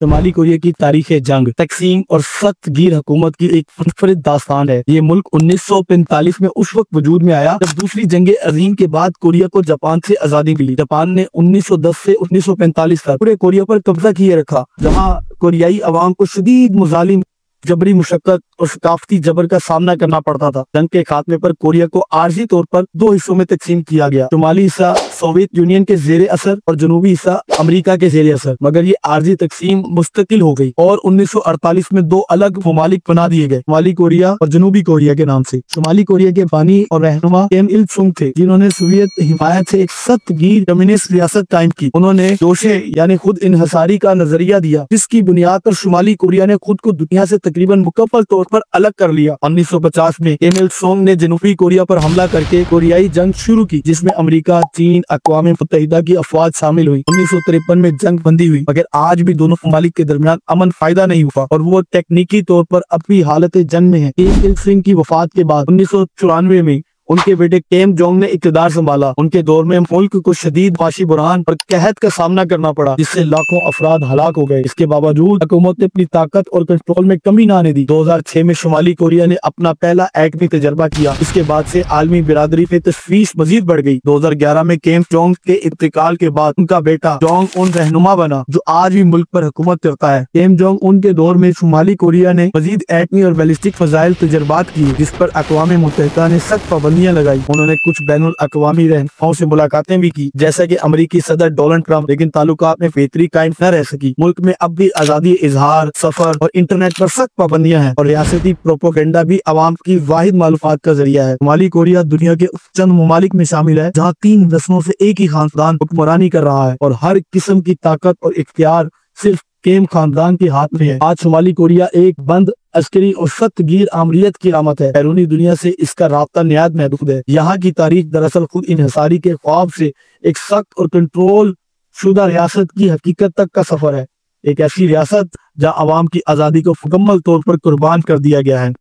शुमाली Korea की तारीख जंग, तकसीम और सख्त गिर हुकूमत की एक मुनफरिद दास्तान है। ये मुल्क 1945 में उस वक्त वजूद में आया जब दूसरी जंग अजीम के बाद कोरिया को जापान से आजादी मिली। जापान ने 1910 से 1945 तक पूरे कोरिया पर कब्जा किए रखा, जहाँ कोरियाई अवाम को शदीद मुजालिम, जबरी मुशक्कत और सकाफती जबर का सामना करना पड़ता था। जंग के खात्मे पर कोरिया को आर्जी तौर पर दो हिस्सों में तकसीम किया गया। शुमाली हिस्सा सोवियत यूनियन के जेर असर और जनूबी हिस्सा अमेरिका के जेर असर। मगर ये आर्जी तकसीम मुस्तकिल हो गई और 1948 में दो अलग ममालिक बना दिए गए, शुमाली कोरिया और जनूबी कोरिया के नाम से। शुमाली कोरिया के बानी और रहनुमा किम इल सुंग थे, जिन्होंने सोवियत हिमायत से एक सख्त गिर कम्युनिस्ट रियासत कायम की। उन्होंने जोशे यानी खुद इनहसारी का नजरिया दिया, जिसकी बुनियाद पर शुमाली कोरिया ने खुद को दुनिया से तकरीबन मुकम्मल तौर पर अलग कर लिया। 1950 में किम इल सुंग ने जनूबी कोरिया पर हमला करके कोरियाई जंग शुरू की, जिसमें अमेरिका, चीन, अक़वाम मुत्तहिदा की अफवाज शामिल हुई। 1953 में जंग बंदी हुई, मगर आज भी दोनों ममालिक के दरमियान अमन फायदा नहीं हुआ और वो तकनीकी तौर पर अब भी हालत जंग में है। किम इल सुंग की वफात के बाद 1994 में उनके बेटे किम जोंग ने इक़्तिदार संभाला। उनके दौर में मुल्क को शदीद माशी बुरहान और कहत का सामना करना पड़ा, जिससे लाखों अफराद हलाक हो गए। इसके बावजूद हुकूमत ने अपनी ताकत और कंट्रोल में कमी न आने दी। 2006 में शुमाली कोरिया ने अपना पहला एटमी तजर्बा किया। इसके बाद से आलमी बिरादरी पे तशवीश मजीद बढ़ गई। 2011 में किम जोंग के इंतकाल के बाद उनका बेटा जोंग उन रहनुमा बना, जो आज भी मुल्क पर हुकूमत करता है। किम जोंग उनके दौर में शुमाली कोरिया ने मजीद एटमी और बैलिस्टिक फजाइल तजर्बात किए, जिस पर अक़वाम मुत्तहिदा ने सख्त पाबंदियां लगाई। उन्होंने कुछ बैनुल अक़वामी रहनुमाओं से मुलाकातें भी की, जैसा कि अमेरिकी सदर डोनाल्ड ट्रंप, लेकिन ताल्लुकात में बेहतरी कायम न रह सकी। मुल्क में अब भी आजादी इजहार, सफर और इंटरनेट पर सख्त पाबंदियां हैं और रियासती प्रोपेगेंडा भी अवाम की वाहिद मालूमात का जरिया है। शुमाली कोरिया दुनिया के चंद ममालिक में शामिल है जहाँ 3 नस्लों से एक ही खानदान हुक्मरानी कर रहा है और हर किस्म की ताकत और इख्तियार सिर्फ किम खानदान के हाथ में है। आज शुमाली कोरिया एक बंद अस्करी और सख्त गिर आमरीत की आमद है। बैरूनी दुनिया से इसका राब्ता निहायत महदूद है। यहाँ की तारीख दरअसल खुद इन्हिसारी के ख्वाब से एक सख्त और कंट्रोल शुदा रियासत की हकीकत तक का सफर है। एक ऐसी रियासत जहाँ अवाम की आज़ादी को मुकम्मल तौर पर कुर्बान कर दिया गया है।